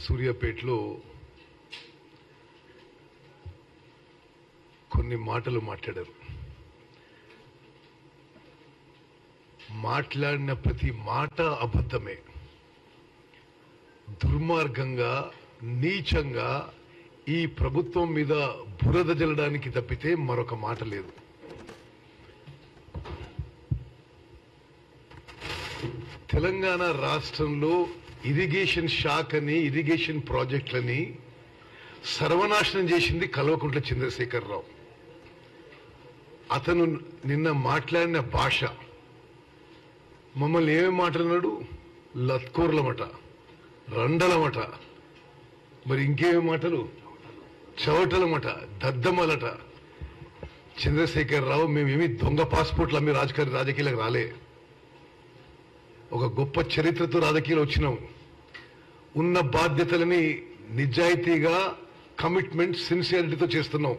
సూర్యాపేటలో కొన్ని మాటలు మాట్లాడారు. మాట్లాడిన ప్రతి మాట అబద్ధమే, దుర్మార్గంగా, నీచంగా ఈ ప్రభుత్వం మీద బురద జల్లడానికి తప్పితే మరొక మాట లేదు. తెలంగాణ రాష్ట్రంలో ఇరిగేషన్ శాఖ అని, ఇరిగేషన్ ప్రాజెక్టులని సర్వనాశనం చేసింది కల్వకుంట్ల చంద్రశేఖరరావు. అతను నిన్న మాట్లాడిన భాష, మమ్మల్ని ఏమేమి మాట్లాడినాడు? లత్కోర్లమట, రండలమట, మరి ఇంకేమేమి మాటలు, చవటలమట, దద్దమ్మలట. చంద్రశేఖరరావు, మేమేమి దొంగ పాస్పోర్ట్లు అమ్మి రాజకీయాలకు రాలే. ఒక గొప్ప చరిత్రతో రాజకీయాలు వచ్చినాం. ఉన్న బాధ్యతలని నిజాయితీగా, కమిట్మెంట్, సిన్సియారిటీతో చేస్తున్నాం.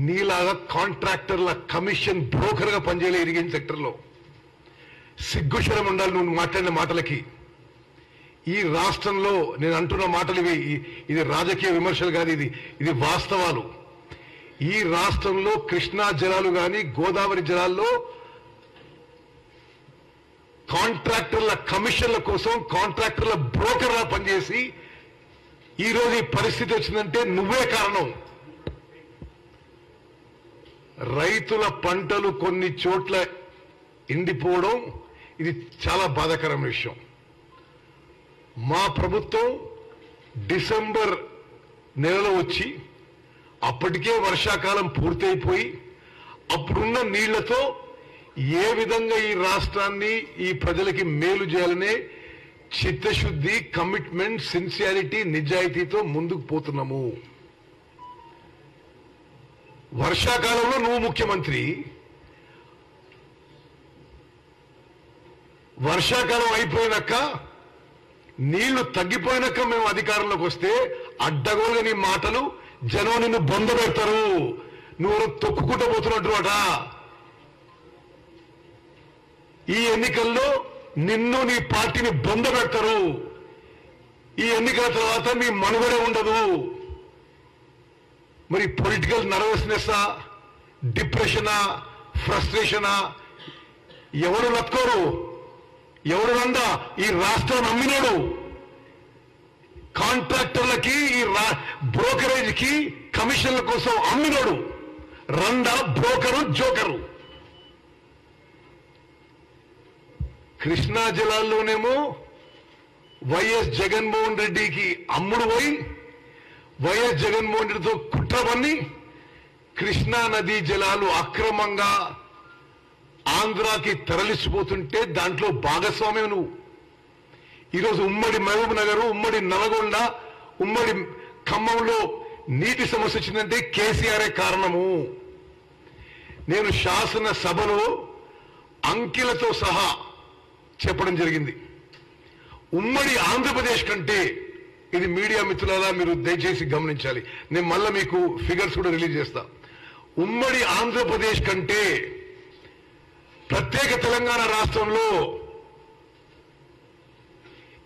నీలాగా కాంట్రాక్టర్ల కమిషన్ బ్రోకర్గా పనిచేయలే ఇరిగేషన్ సెక్టర్లో. సిగ్గుశరం ఉండాలి నువ్వు మాట్లాడిన మాటలకి. ఈ రాష్ట్రంలో నేను అంటున్న మాటలు ఇవి, ఇది రాజకీయ విమర్శలు కాదు, ఇది వాస్తవాలు. ఈ రాష్ట్రంలో కృష్ణా జలాలు కానీ, గోదావరి జలాల్లో కాంట్రాక్టర్ల కమిషన్ల కోసం కాంట్రాక్టర్ల బ్రోకర్లా పనిచేసి ఈరోజు ఈ పరిస్థితి వచ్చిందంటే నువ్వే కారణం. రైతుల పంటలు కొన్ని చోట్ల ఎండిపోవడం ఇది చాలా బాధాకరమైన విషయం. మా ప్రభుత్వం డిసెంబర్ నెలలో వచ్చి అప్పటికే వర్షాకాలం పూర్తయిపోయి అప్పుడున్న నీళ్లతో ఏ విధంగా ఈ రాష్ట్రాన్ని, ఈ ప్రజలకి మేలు చేయాలనే చిత్తశుద్ధి, కమిట్మెంట్, సిన్సియారిటీ, నిజాయితీతో ముందుకు పోతున్నాము. వర్షాకాలంలో నువ్వు ముఖ్యమంత్రి, వర్షాకాలం అయిపోయినాక, నీళ్లు తగ్గిపోయినాక మేము అధికారంలోకి వస్తే అడ్డగోలుగా నీ మాటలు, జనం నిన్ను బొంద పెడతారు, నువ్వు తొక్కుకుంటూ పోతున్నట్టు అట. ఈ ఎన్నికల్లో నిన్ను, నీ పార్టీని బొంద పెడతారు. ఈ ఎన్నికల తర్వాత మీ మనుగడ ఉండదు. మరి పొలిటికల్ నర్వస్నెస్సా, డిప్రెషనా, ఫ్రస్ట్రేషనా? ఎవరు లక్కోరు, ఎవరు రండా? ఈ రాష్ట్రం అమ్మినాడు కాంట్రాక్టర్లకి, ఈ బ్రోకరేజ్కి కమిషన్ల కోసం అమ్మినాడు. రండా బ్రోకరు, జోకరు. కృష్ణా జలాల్లోనేమో వైఎస్ జగన్మోహన్ రెడ్డికి అమ్ముడు పోయి, వైఎస్ జగన్మోహన్ రెడ్డితో కుట్ర పన్ని కృష్ణా నదీ జలాలు అక్రమంగా ఆంధ్రాకి తరలిసిపోతుంటే దాంట్లో భాగస్వామ్యం నువ్వు. ఈరోజు ఉమ్మడి మహబూబ్ నగర్, ఉమ్మడి నల్గొండ, ఉమ్మడి ఖమ్మంలో నీటి సమస్య వచ్చిందంటే కేసీఆరే కారణము. నేను శాసనసభలో అంకెలతో సహా చెప్పడం జరిగింది. ఉమ్మడి ఆంధ్రప్రదేశ్ కంటే, ఇది మీడియా మిత్రులారా మీరు దయచేసి గమనించాలి, నేను మళ్ళా మీకు ఫిగర్స్ కూడా రిలీజ్ చేస్తా. ఉమ్మడి ఆంధ్రప్రదేశ్ కంటే ప్రత్యేక తెలంగాణ రాష్ట్రంలో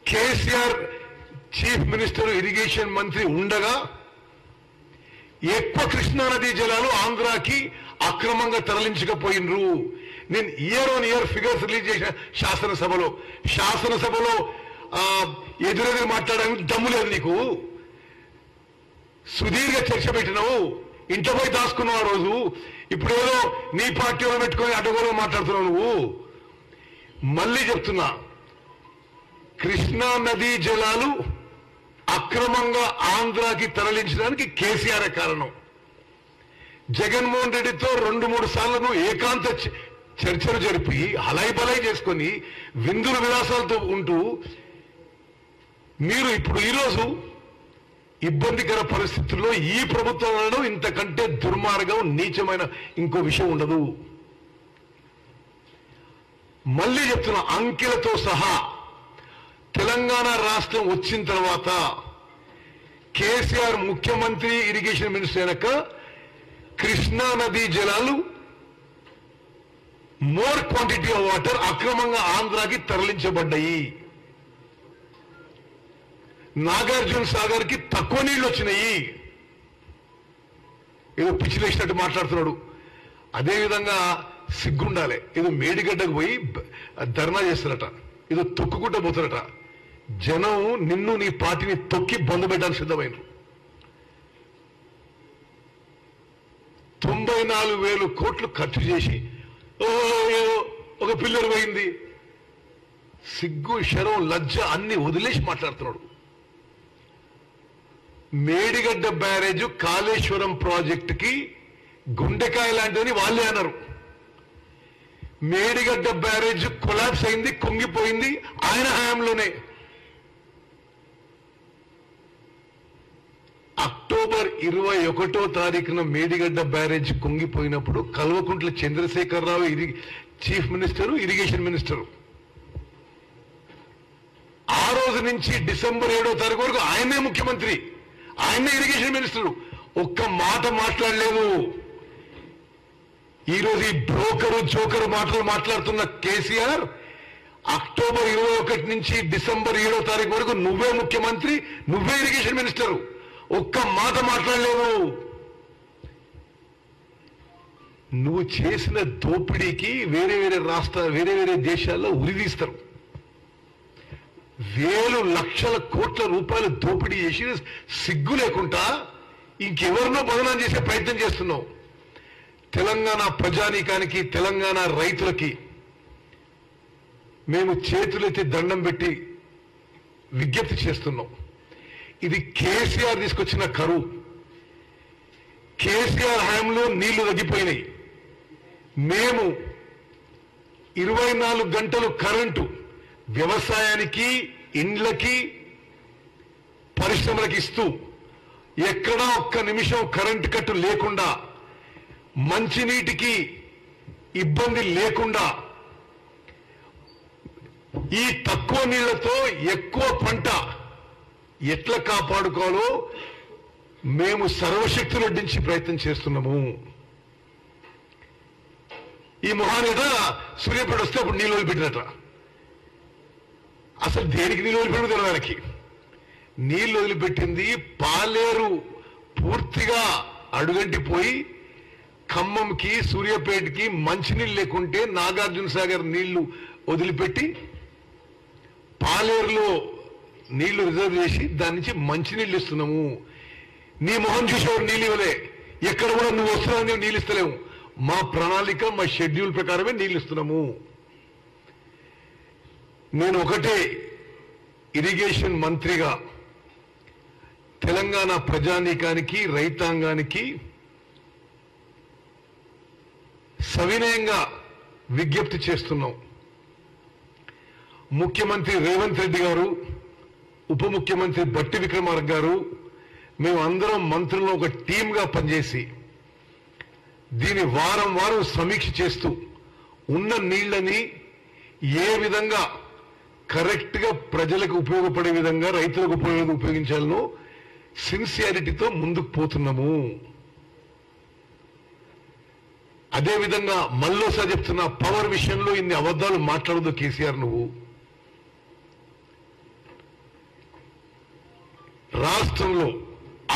కేసీఆర్ చీఫ్ మినిస్టర్, ఇరిగేషన్ మంత్రి ఉండగా ఎక్కువ కృష్ణానదీ జలాలు ఆంధ్రాకి అక్రమంగా తరలించకపోయినరు. నేను year on year figures release చేసిన శాసనసభలో ఎదురెదురు మాట్లాడడానికి దమ్ము లేదు నీకు. సుదీర్ఘ చర్చ పెట్టినావు, ఇంట్లో పోయి దాచుకున్నావు ఆ రోజు. ఇప్పుడేదో నీ పార్టీలో పెట్టుకొని అడ్డగోలుగా మాట్లాడుతున్నావు నువ్వు. మళ్ళీ చెప్తున్నా, కృష్ణా నదీ జలాలు అక్రమంగా ఆంధ్రాకి తరలించడానికి కేసీఆర్ కారణం. జగన్మోహన్ రెడ్డితో 2-3 సార్లు ఏకాంత చర్చలు జరిపి హలాయి బలాయి చేసుకొని విందుల విలాసాలతో ఉంటూ మీరు ఇప్పుడు ఈరోజు ఇబ్బందికర పరిస్థితుల్లో ఈ ప్రభుత్వంలో ఇంతకంటే దుర్మార్గం, నీచమైన ఇంకో విషయం ఉండదు. మళ్ళీ చెప్తున్నా, అంకెలతో సహా తెలంగాణ రాష్ట్రం వచ్చిన తర్వాత కేసీఆర్ ముఖ్యమంత్రి, ఇరిగేషన్ మినిస్టర్ అయినాక కృష్ణా నదీ జలాలు మోర్ క్వాంటిటీ ఆఫ్ వాటర్ అక్రమంగా ఆంధ్రాకి తరలించబడ్డాయి. నాగార్జున సాగర్ కి తక్కువ నీళ్లు వచ్చినాయి. ఏదో పిచ్చిలేసినట్టు మాట్లాడుతున్నాడు. అదేవిధంగా సిగ్గుండాలి. ఏదో మేడిగడ్డకు పోయి ధర్నా చేస్తారట, ఏదో తొక్కుకుంటూ పోతారట. జనం నిన్ను నీ పార్టీని తొక్కి బంధు పెట్టడానికి సిద్ధమైనరు. 94,000 కోట్లు ఖర్చు చేసి ఒక పిల్లర్ పోయింది. సిగ్గు, శరం, లజ్జ అన్ని వదిలేసి మాట్లాడుతున్నాడు. మేడిగడ్డ బ్యారేజ్ కాళేశ్వరం ప్రాజెక్టుకి గుండెకాయ లాంటిదని వాళ్ళే అన్నారు. మేడిగడ్డ బ్యారేజ్ కొలాప్స్ అయింది, కుంగిపోయింది ఆయన హయాంలోనే. అక్టోబర్ 21వ తారీఖున మేడిగడ్డ బ్యారేజ్ కుంగిపోయినప్పుడు Kalvakuntla Chandrasekhara Rao chief minister, irrigation minister. ఆ రోజు నుంచి డిసెంబర్ 7వ తారీఖు వరకు ఆయనే ముఖ్యమంత్రి, ఆయనే ఇరిగేషన్ మినిస్టరు. ఒక్క మాట మాట్లాడలేదు. ఈరోజు ఈ బ్రోకరు జోకరు మాటలు మాట్లాడుతున్న కేసీఆర్ అక్టోబర్ 21 నుంచి డిసెంబర్ 7వ తారీఖు వరకు నువ్వే ముఖ్యమంత్రి, నువ్వే ఇరిగేషన్ మినిస్టరు. ఒక్క మాట మాట్లాడలేవు. నువ్వు చేసిన దోపిడీకి వేరే వేరే దేశాల్లో ఉరిదీస్తారు. వేలు లక్షల కోట్ల రూపాయలు దోపిడీ చేసి సిగ్గు లేకుండా ఇంకెవరినో బదనాం చేసే ప్రయత్నం చేస్తున్నావు. తెలంగాణ ప్రజానీకానికి, తెలంగాణ రైతులకి మేము చేతులెత్తి దండం పెట్టి విజ్ఞప్తి చేస్తున్నాం. ఇది కేసీఆర్ తీసుకొచ్చిన కరువు. కేసీఆర్ హయాంలో నీళ్లు తగ్గిపోయినాయి. మేము 24 గంటలు కరెంటు వ్యవసాయానికి, ఇండ్లకి, పరిశ్రమలకు ఇస్తూ ఎక్కడా ఒక్క నిమిషం కరెంటు కట్టు లేకుండా, మంచినీటికి ఇబ్బంది లేకుండా, ఈ తక్కువ నీళ్లతో ఎక్కువ పంట ఎట్లా కాపాడుకోవాలో మేము సర్వశక్తులు అడ్డించి ప్రయత్నం చేస్తున్నాము. ఈ మొహానేట సూర్యాపేట వస్తే అప్పుడు నీళ్ళు వదిలిపెట్టినట. అసలు దేనికి నీళ్ళు వదిలిపెట్టిన తెలడానికి నీళ్ళు వదిలిపెట్టింది పాలేరు పూర్తిగా అడుగంటిపోయి ఖమ్మంకి, సూర్యాపేటకి మంచినీళ్ళు లేకుంటే నాగార్జున సాగర్ నీళ్లు వదిలిపెట్టి పాలేరులో నీళ్లు రిజర్వ్ చేసి దాని నుంచి మంచినీళ్ళు ఇస్తున్నాము. నీ మొహం చూసేవాడు నీళ్ళు ఇవ్వలే. ఎక్కడ కూడా నువ్వు వస్తున్నావు, నీళ్ళు ఇస్తలేము. మా ప్రణాళిక, మా షెడ్యూల్ ప్రకారమే నీళ్ళు ఇస్తున్నాము. నేను ఒకటే ఇరిగేషన్ మంత్రిగా తెలంగాణ ప్రజానీకానికి, రైతాంగానికి సవినయంగా విజ్ఞప్తి చేస్తున్నాం. ముఖ్యమంత్రి రేవంత్ రెడ్డి గారు, ఉప ముఖ్యమంత్రి బట్టి విక్రమార్క గారు, మేము అందరం మంత్రులను ఒక టీంగా పనిచేసి దీని వారం సమీక్ష చేస్తూ ఉన్న నీళ్లని ఏ విధంగా కరెక్ట్ గా ప్రజలకు ఉపయోగపడే విధంగా, రైతులకు ఉపయోగించాలనో సిన్సియారిటీతో ముందుకు పోతున్నాము. అదేవిధంగా మళ్ళోసారి చెప్తున్నా, పవర్ విషయంలో ఇన్ని అబద్ధాలు మాట్లాడదు కేసీఆర్. నువ్వు రాష్ట్రంలో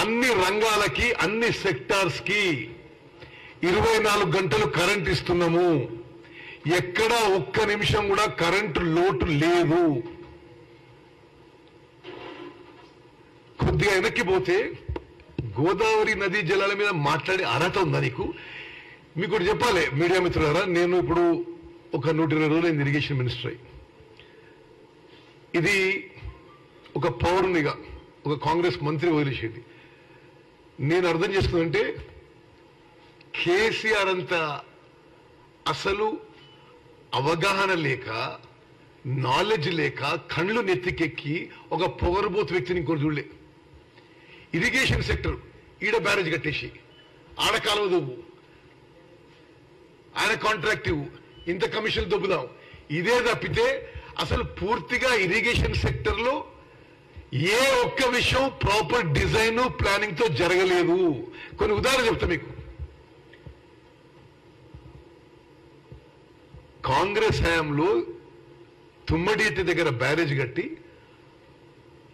అన్ని రంగాలకి, అన్ని సెక్టార్స్ కి 24 గంటలు కరెంట్ ఇస్తున్నాము. ఎక్కడా ఒక్క నిమిషం కూడా కరెంటు లోటు లేదు. కొద్దిగా వెనక్కిపోతే గోదావరి నదీ జలాల మీద మాట్లాడే అర్హత ఉందా నీకు? మీకు ఒకటి చెప్పాలి మీడియా మిత్రులారా, నేను ఇప్పుడు ఒక 120 రోజులైంది ఇరిగేషన్ మినిస్టర్ అయి. ఇది ఒక పౌరునిగా, ఒక కాంగ్రెస్ మంత్రి వదిలేసేది. నేను అర్థం చేసుకుందంటే కేసీఆర్ అంత అసలు అవగాహన లేక, నాలెడ్జ్ లేక, కళ్ళు నెత్తికెక్కి ఒక పొగరుబోతు వ్యక్తిని ఇంకోటి చూడలే. ఇరిగేషన్ సెక్టర్ ఈడ బ్యారేజ్ కట్టేసి, ఆడ కాలువ దొబ్బు, ఆయన కాంట్రాక్ట్ ఇవ్వు, ఇంత కమిషన్ దొబ్బుదాం, ఇదే తప్పితే అసలు పూర్తిగా ఇరిగేషన్ సెక్టర్ లో ఏ ఒక్క విషయం ప్రాపర్ డిజైన్, ప్లానింగ్ తో జరగలేదు. కొన్ని ఉదాహరణ చెప్తా మీకు. కాంగ్రెస్ హయాంలో తుమ్మడితి దగ్గర బ్యారేజ్ కట్టి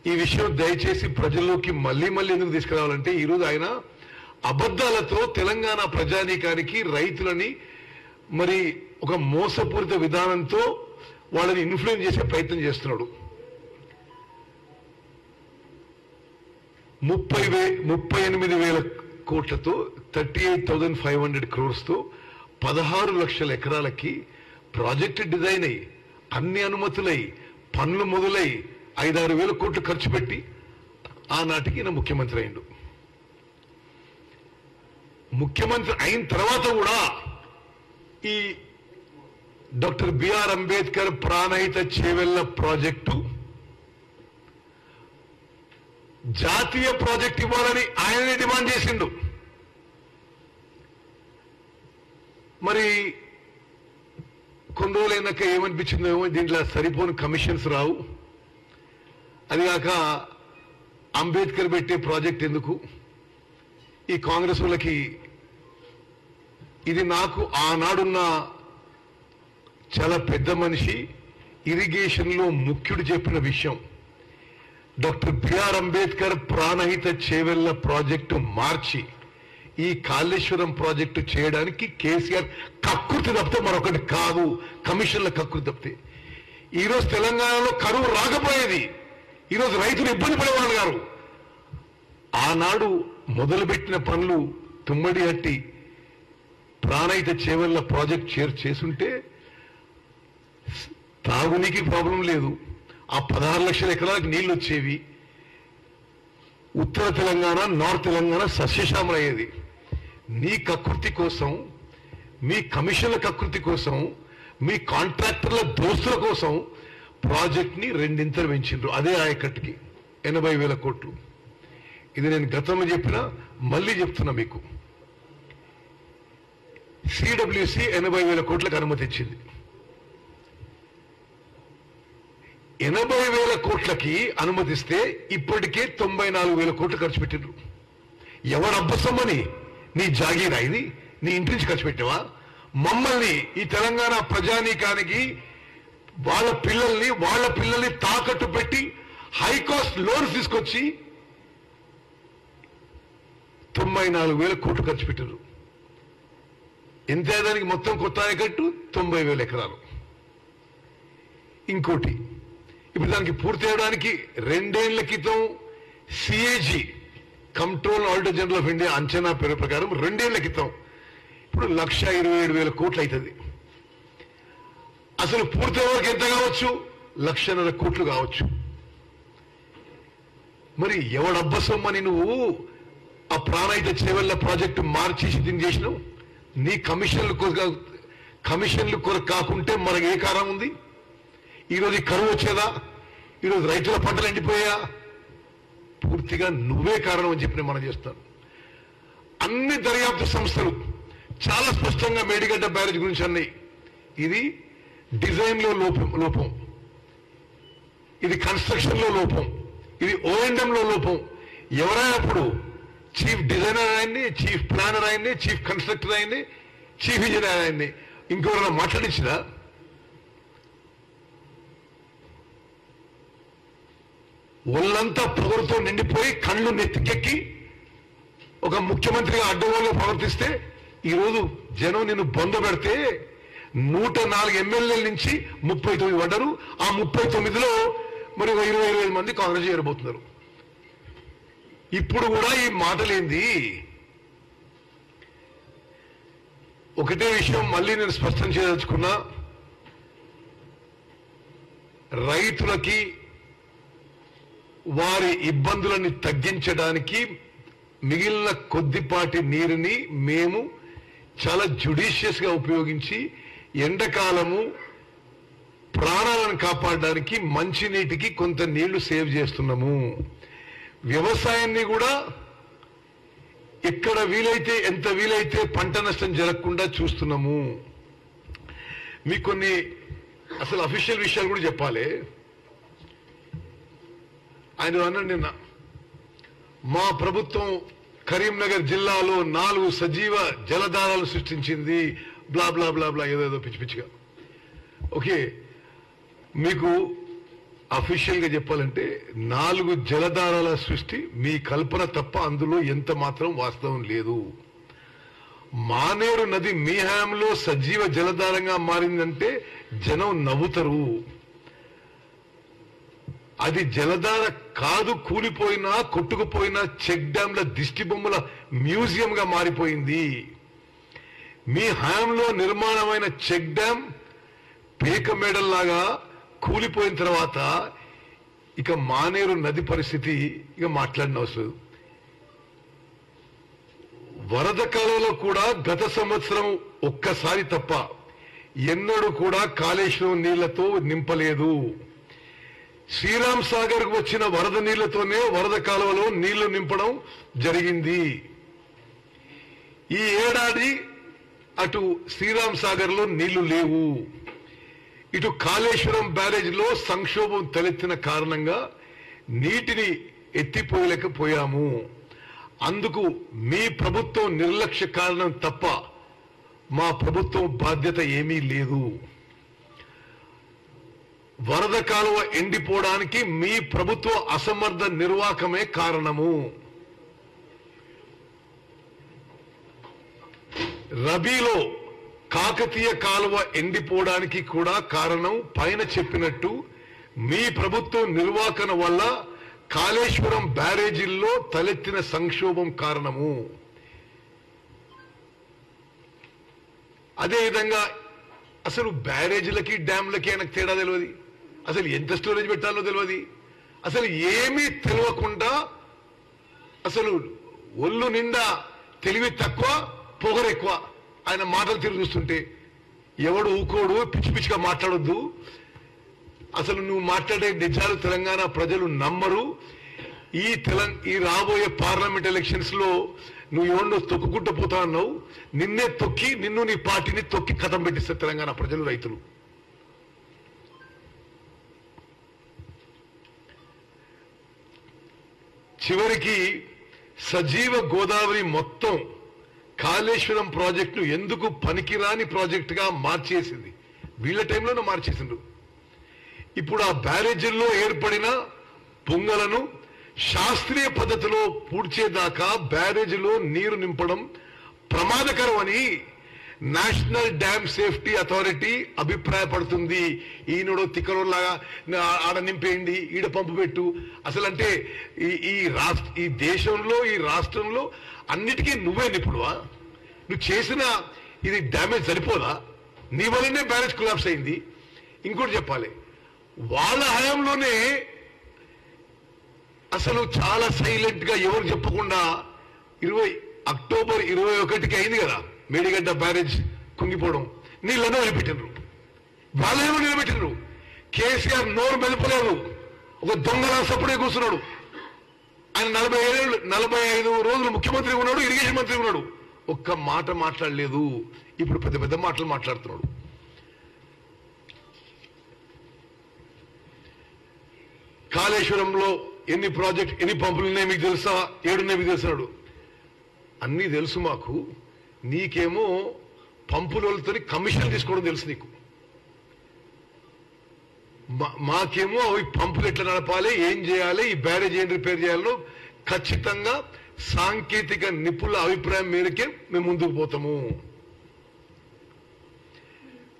ఈ విషయం దయచేసి ప్రజల్లోకి మళ్ళీ ఎందుకు తీసుకురావాలంటే ఈరోజు ఆయన అబద్ధాలతో తెలంగాణ ప్రజానీకానికి రైతులని మరి ఒక మోసపూరిత విధానంతో వాళ్ళని ఇన్ఫ్లుయెన్స్ చేసే ప్రయత్నం చేస్తున్నాడు. 38,000 కోట్లతో 38,500 crores తో 16 లక్షల ఎకరాలకి ప్రాజెక్టు డిజైన్ అయ్యి అన్ని అనుమతులై పనులు మొదలై 5-6 వేల కోట్లు ఖర్చు పెట్టి ఆనాటికి ఈయన ముఖ్యమంత్రి అయిండు. ముఖ్యమంత్రి అయిన తర్వాత కూడా ఈ doctor BR Ambedkar Pranahita Chevella project జాతీయ ప్రాజెక్ట్ ఇవ్వాలని ఆయననే డిమాండ్ చేసిండు. మరి కొన్ని రోజులైనాక ఏమనిపించిందో ఏమో, దీంట్లో సరిపోని కమిషన్స్ రావు, అదిగాక అంబేద్కర్ పెట్టే ప్రాజెక్ట్ ఎందుకు, ఈ కాంగ్రెస్ వాళ్ళకి ఇది నాకు ఆనాడున్న చాలా పెద్ద మనిషి ఇరిగేషన్ లో ముఖ్యుడు చెప్పిన విషయం. Doctor BR Ambedkar Pranahita Chevella project మార్చి ఈ కాళేశ్వరం ప్రాజెక్టు చేయడానికి కేసీఆర్ కక్కుర్తి తప్పితే మరొకటి కాదు, కమిషన్ల కక్కుర్తి తప్పితే. ఈరోజు తెలంగాణలో కరువు రాకపోయేది, ఈరోజు రైతులు ఇబ్బంది పడేవాళ్ళు గారు. ఆనాడు మొదలుపెట్టిన పనులు తుమ్మడి హట్టి ప్రాణహిత చేవెళ్ల ప్రాజెక్ట్ చేసుంటే తాగునీకి ప్రాబ్లం లేదు, ఆ 16 లక్షల ఎకరాలకు నీళ్లు వచ్చేవి, ఉత్తర తెలంగాణ నార్త్ తెలంగాణ సస్యశ్యామలయ్యేది. నీ కకృతి కోసం, మీ కమిషన్ల కకృతి కోసం, మీ కాంట్రాక్టర్ల దోస్తుల కోసం ప్రాజెక్ట్ ని 2 ఇంతలు పెంచిండ్రు. అదే ఆయకట్టుకి 80,000 కోట్లు. ఇది నేను గతంలో చెప్పినా మళ్ళీ చెప్తున్నా మీకు. సిడబ్ల్యూసి 80,000 కోట్లకు అనుమతి ఇచ్చింది. 80,000 కోట్లకి అనుమతిస్తే ఇప్పటికే 94,000 కోట్లు ఖర్చు పెట్టిండ్రు. ఎవడబ్బసమ్మని నీ జాగీరా ఇది, నీ ఇంటి నుంచి ఖర్చు పెట్టావా? మమ్మల్ని ఈ తెలంగాణ ప్రజానీకానికి వాళ్ళ పిల్లల్ని తాకట్టు పెట్టి హై కాస్ట్ లోన్స్ తీసుకొచ్చి 94,000 కోట్లు ఖర్చు పెట్టారు. ఎంత దానికి మొత్తం కొత్త ఆయకట్టు 90,000 ఎకరాలు. ఇంకోటి, ఇప్పుడు దానికి పూర్తి చేయడానికి 2 ఏళ్ల క్రితం CAG control auditor general of India అంచనా పేరు ప్రకారం 2 ఏళ్ల క్రితం ఇప్పుడు 1,27,000 కోట్లు అవుతుంది. అసలు పూర్తి వరకు ఎంత కావచ్చు? 1,00,000 కోట్లు కావచ్చు. మరి ఎవడబ్బసమ్మని నువ్వు ఆ ప్రాణహిత చేవెళ్ల ప్రాజెక్టు మార్చి సిద్ధం చేసినావు? నీ కమిషన్లు కొరకు కాకుంటే మనకు ఏ కారణం ఉంది? ఈరోజు ఈ కరువు వచ్చేదా? ఈరోజు రైతుల పంటలు ఎండిపోయా? పూర్తిగా నువ్వే కారణం అని చెప్పి మనం చేస్తాను. అన్ని దర్యాప్తు సంస్థలు చాలా స్పష్టంగా మేడిగడ్డ బ్యారేజ్ గురించి అన్నాయి. ఇది డిజైన్ లో లోపం, ఇది కన్స్ట్రక్షన్ లో లోపం, ఇది O&M లో లోపం. ఎవరైనప్పుడు చీఫ్ డిజైనర్ ఆయన్ని, చీఫ్ ప్లానర్ ఆయన్ని, చీఫ్ కన్స్ట్రక్టర్ ఆయన్ని, చీఫ్ ఇంజనీర్ ఆయన్ని ఇంకెవరైనా మాట్లాడించినా? ఒళ్ళంతా పొగరుతో నిండిపోయి కళ్ళు నెత్తికెక్కి ఒక ముఖ్యమంత్రిగా అడ్డగోలుగా ప్రవర్తిస్తే ఈరోజు జనం నిన్ను బొందబెడితే 104 ఎమ్మెల్యేల నుంచి 39 పడ్డారు. ఆ 39లో మరి 20-25 మంది కాంగ్రెస్ చేరబోతున్నారు. ఇప్పుడు కూడా ఈ మాటలేంది? ఒకటే విషయం మళ్ళీ నేను స్పష్టం చేయదలుచుకున్నా, రైతులకి వారి ఇబ్బందులను తగ్గించడానికి మిగిలిన కొద్దిపాటి నీరుని మేము చాలా జుడిషియస్ గా ఉపయోగించి ఎండాకాలము ప్రాణాలను కాపాడడానికి మంచినీటికి కొంత నీళ్లు సేవ్ చేస్తున్నాము. వ్యవసాయాన్ని కూడా ఎక్కడ వీలైతే ఎంత వీలైతే పంట నష్టం జరగకుండా చూస్తున్నాము. మీకు కొన్ని అసలు అఫీషియల్ విషయాలు కూడా చెప్పాలి. ఆయన అన్నాడు నిన్న, మా ప్రభుత్వం కరీంనగర్ జిల్లాలో 4 సజీవ జలధారాలు సృష్టించింది, బ్లా బ్లా బ్లా బ్లా, ఏదేదో పిచ్చి పిచ్చిగా. ఓకే, మీకు అఫీషియల్ గా చెప్పాలంటే 4 జలధారాల సృష్టి మీ కల్పన తప్ప అందులో ఎంత మాత్రం వాస్తవం లేదు. మానేరు నది మీ హయాంలో సజీవ జలధారంగా మారిందంటే జనం నవ్వుతారు. అది జలధార కాదు, కూలిపోయినా కొట్టుకుపోయినా చెక్ డ్యాంల దిష్టి బొమ్మల మ్యూజియం గా మారిపోయింది. మీ హయాంలో నిర్మాణమైన చెక్ డ్యాం పేక మేడల్లాగా కూలిపోయిన తర్వాత ఇక మానేరు నది పరిస్థితి ఇక మాట్లాడిన అవసరం. వరద కాలంలో కూడా గత సంవత్సరం ఒక్కసారి తప్ప ఎన్నడూ కూడా కాళేశ్వరం నీళ్లతో నింపలేదు. శ్రీరామ్ సాగర్ కు వచ్చిన వరద నీళ్లతోనే వరద కాలువలో నీళ్లు నింపడం జరిగింది. ఈ ఏడాది అటు శ్రీరామ్ సాగర్ లో నీళ్లు లేవు. ఇటు కాళేశ్వరం బ్యారేజ్ లో సంక్షోభం తలెత్తిన కారణంగా నీటిని ఎత్తిపోయలేకపోయాము. అందుకు మీ ప్రభుత్వం నిర్లక్ష్య కారణం తప్ప మా ప్రభుత్వం బాధ్యత ఏమీ లేదు. వరద కాలువ ఎండిపోవడానికి మీ ప్రభుత్వ అసమర్థ నిర్వాహకమే కారణము. రబీలో కాకతీయ కాలువ ఎండిపోవడానికి కూడా కారణం పైన చెప్పినట్టు మీ ప్రభుత్వం నిర్వాహకన వల్ల కాళేశ్వరం బ్యారేజీల్లో తలెత్తిన సంక్షోభం కారణము. అదేవిధంగా అసలు బ్యారేజీలకి డ్యాంలకి ఆయనకు తేడా తెలియదు. అసలు ఎంత స్టోరేజ్ పెట్టాలో తెలియదు. అసలు ఏమీ తెలియకుండా అసలు ఒళ్ళు నిండా తెలివి తక్కువ పొగరు ఎక్కువ. ఆయన మాటలు తిరిగి చూస్తుంటే ఎవడు ఊకోడు, పిచ్చి పిచ్చిగా మాట్లాడొద్దు. అసలు నువ్వు మాట్లాడే నిజాలు తెలంగాణ ప్రజలు నమ్మరు. ఈ రాబోయే పార్లమెంట్ ఎలక్షన్స్ లో నువ్వు ఎవరినో తొక్కుకుంటూ పోతా అన్నావు. నిన్నే తొక్కి నిన్ను నీ పార్టీని తొక్కి కథం పెట్టిస్తారు తెలంగాణ ప్రజలు, రైతులు. చివరికి సజీవ గోదావరి మొత్తం కాళేశ్వరం ప్రాజెక్టును ఎందుకు పనికిరాని ప్రాజెక్టుగా మార్చేసింది. వీళ్ళ టైంలోనే మార్చేసిండ్రు. ఇప్పుడు ఆ బ్యారేజీల్లో ఏర్పడిన పొంగలను శాస్త్రీయ పద్ధతిలో పూడ్చేదాకా బ్యారేజీలో నీరు నింపడం ప్రమాదకరమని నేషనల్ డ్యామ్ సేఫ్టీ అథారిటీ అభిప్రాయపడుతుంది. ఈయనడో తిక్కలోలాగా ఆడ నింపేయండి, ఈడ పంపు పెట్టు. అసలు అంటే ఈ దేశంలో ఈ రాష్ట్రంలో అన్నిటికీ నువ్వే నిపుణువా? నువ్వు చేసిన ఇది డ్యామేజ్ సరిపోదా? నీ వల్లనే బ్యారేజ్ కొలాప్స్ అయింది. ఇంకోటి చెప్పాలి, వాళ్ళ హయాంలోనే అసలు చాలా సైలెంట్ గా ఎవరు చెప్పకుండా అక్టోబర్ 21కి అయింది కదా మేడిగడ్డ బ్యారేజ్ కుంగిపోవడం. నీళ్ళను నిలబెట్టినరు, వాళ్ళేమో నిలబెట్టినరు. కేసీఆర్ నోరు మెదపలేదు, ఒక దొంగలా సప్పుడే కూర్చున్నాడు. ఆయన 45 రోజులు ముఖ్యమంత్రి ఉన్నాడు, ఇరిగేషన్ మంత్రి ఉన్నాడు, ఒక్క మాట మాట్లాడలేదు. ఇప్పుడు పెద్ద పెద్ద మాటలు మాట్లాడుతున్నాడు. కాళేశ్వరంలో ఎన్ని పంపులు ఉన్నాయి మీకు తెలుసా? 7 ఉన్నాయి మీకు తెలుసున్నాడు. అన్నీ తెలుసు మాకు. నీకేమో పంపులతో కమిషన్ తీసుకోవడం తెలుసు నీకు. మాకేమో అవి పంపులు ఎట్లా నడపాలి, ఏం చేయాలి, ఈ బ్యారేజ్ ఏం రిపేర్ చేయాలో ఖచ్చితంగా సాంకేతిక నిపుణుల అభిప్రాయం మేరకే మేము ముందుకు పోతాము.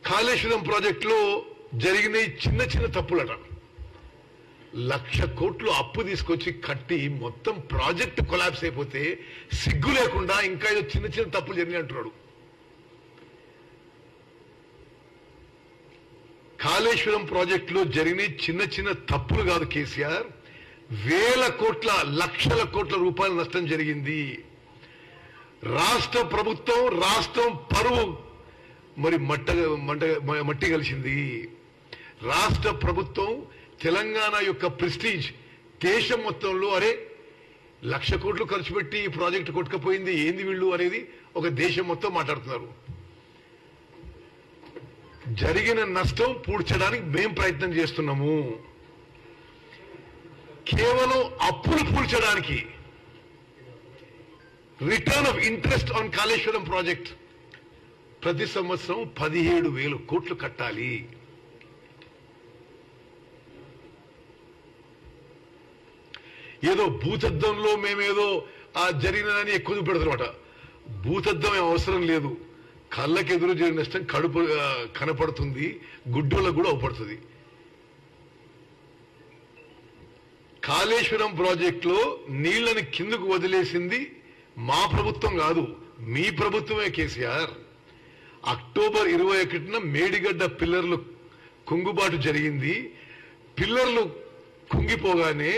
కాళేశ్వరం ప్రాజెక్టులో జరిగిన చిన్న చిన్న తప్పులట. 1,00,000 కోట్లు అప్పు తీసుకొచ్చి కట్టి మొత్తం ప్రాజెక్టు కొలాప్స్ అయిపోతే సిగ్గు లేకుండా ఇంకా ఏదో చిన్న చిన్న తప్పులు జరిగినాయి అంటున్నాడు. కాళేశ్వరం ప్రాజెక్టులో జరిగిన చిన్న చిన్న తప్పులు కాదు కేసీఆర్, వేల కోట్ల 1,00,000 కోట్ల రూపాయల నష్టం జరిగింది. రాష్ట్ర ప్రభుత్వం రాష్ట్రం పరువు మరి మట్టి కలిసింది. రాష్ట్ర ప్రభుత్వం తెలంగాణ యొక్క ప్రెస్టీజ్ దేశం మొత్తంలో అరే 1,00,000 కోట్లు ఖర్చు పెట్టి ఈ ప్రాజెక్టు కొట్టుకపోయింది ఏంది వీళ్ళు అనేది ఒక దేశం మొత్తం మాట్లాడుతున్నారు. జరిగిన నష్టం పూడ్చడానికి మేం ప్రయత్నం చేస్తున్నాము. కేవలం అప్పులు పూడ్చడానికి return of interest on Kaleshwaram project ప్రతి సంవత్సరం 17,000 కోట్లు కట్టాలి. ఏదో భూతద్దంలో మేమేదో ఆ జరిగినదని ఎక్కువ పెడతారన్నమాట. భూతద్దం అవసరం లేదు. కళ్ళకి ఎదురు జరిగిన నష్టం కడుపు కనపడుతుంది, గుడ్డోళ్ళకు కూడా అవపడుతుంది. కాళేశ్వరం ప్రాజెక్టులో నీళ్లను కిందకు వదిలేసింది మా ప్రభుత్వం కాదు, మీ ప్రభుత్వమే కేసీఆర్. అక్టోబర్ 21న మేడిగడ్డ పిల్లర్లు కుంగుబాటు జరిగింది. పిల్లర్లు కుంగిపోగానే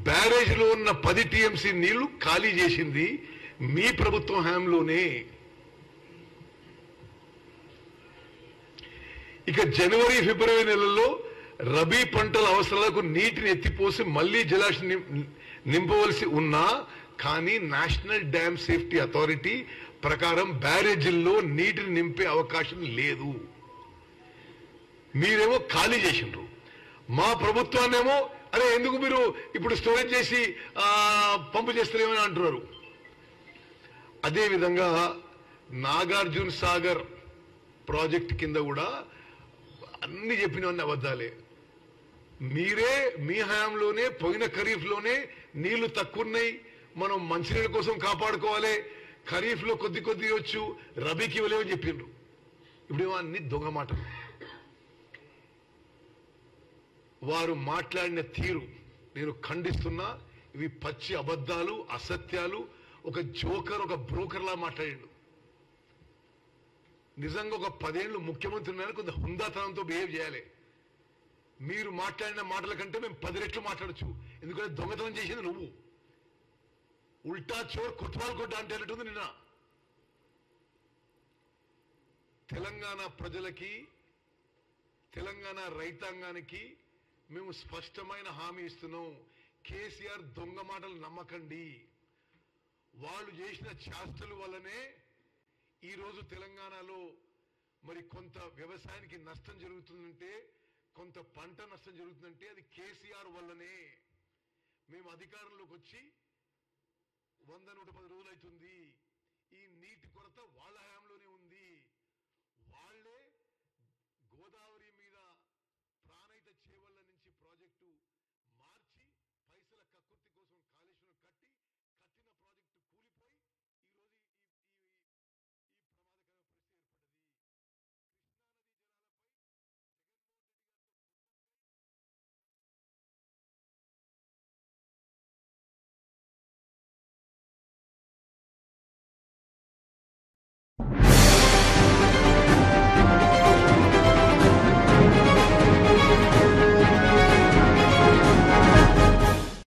బ్యారేజ్లో ఉన్న 10 టీఎంసీ నీళ్లు ఖాళీ చేసింది మీ ప్రభుత్వం హయాంలోనే. ఇక జనవరి ఫిబ్రవరి నెలల్లో రబీ పంటల అవసరాలకు నీటిని ఎత్తిపోసి మళ్లీ జలాశయం నింపవలసి ఉన్నా కానీ నేషనల్ డ్యామ్ సేఫ్టీ అథారిటీ ప్రకారం బ్యారేజీల్లో నీటిని నింపే అవకాశం లేదు. మీరేమో ఖాళీ చేసిండ్రు. మా ప్రభుత్వాన్నేమో అరే ఎందుకు మీరు ఇప్పుడు స్టోరేజ్ చేసి పంపు చేస్తారేమని అంటున్నారు. అదేవిధంగా నాగార్జున సాగర్ ప్రాజెక్ట్ కింద కూడా అన్ని చెప్పినవన్నీ అబద్ధాలే. మీరే మీ హయాంలోనే పోయిన ఖరీఫ్లోనే నీళ్లు తక్కువన్నాయి, మనం మంచినీళ్ళ కోసం కాపాడుకోవాలి, ఖరీఫ్లో కొద్ది కొద్ది వచ్చు, రబీకి ఇవ్వలేమని చెప్పిండ్రు. ఇప్పుడు అన్ని దొంగ మాటలు. వారు మాట్లాడిన తీరు నేను ఖండిస్తున్నా. ఇవి పచ్చి అబద్ధాలు, అసత్యాలు. ఒక జోకర్, ఒక బ్రోకర్లా మాట్లాడిండు. నిజంగా ఒక 10 ఏళ్ళు ముఖ్యమంత్రి ఉన్నారు, కొంత హుందాతనంతో బిహేవ్ చేయాలి. మీరు మాట్లాడిన మాటల కంటే మేము 10 రెట్లు మాట్లాడచ్చు. ఎందుకంటే దొంగతనం చేసింది నువ్వు. ఉల్టా చోర్ కొత్వాల్ కొట్ట అంటే అన్నట్టుంది నిన్న. తెలంగాణ ప్రజలకి, తెలంగాణ రైతాంగానికి మేము స్పష్టమైన హామీ ఇస్తున్నాం. కేసీఆర్ దొంగ మాటలు నమ్మకండి. వాళ్ళు చేసిన చేష్టల వల్లనే ఈరోజు తెలంగాణలో మరి కొంత వ్యవసాయానికి నష్టం జరుగుతుందంటే, కొంత పంట నష్టం జరుగుతుందంటే అది కేసీఆర్ వల్లనే. మేము అధికారంలోకి వచ్చి 100-110 రోజులు అవుతుంది. ఈ నీటి కొరత వాళ్ళ హయాంలోనే ఉంది. వాళ్లే గోదావరి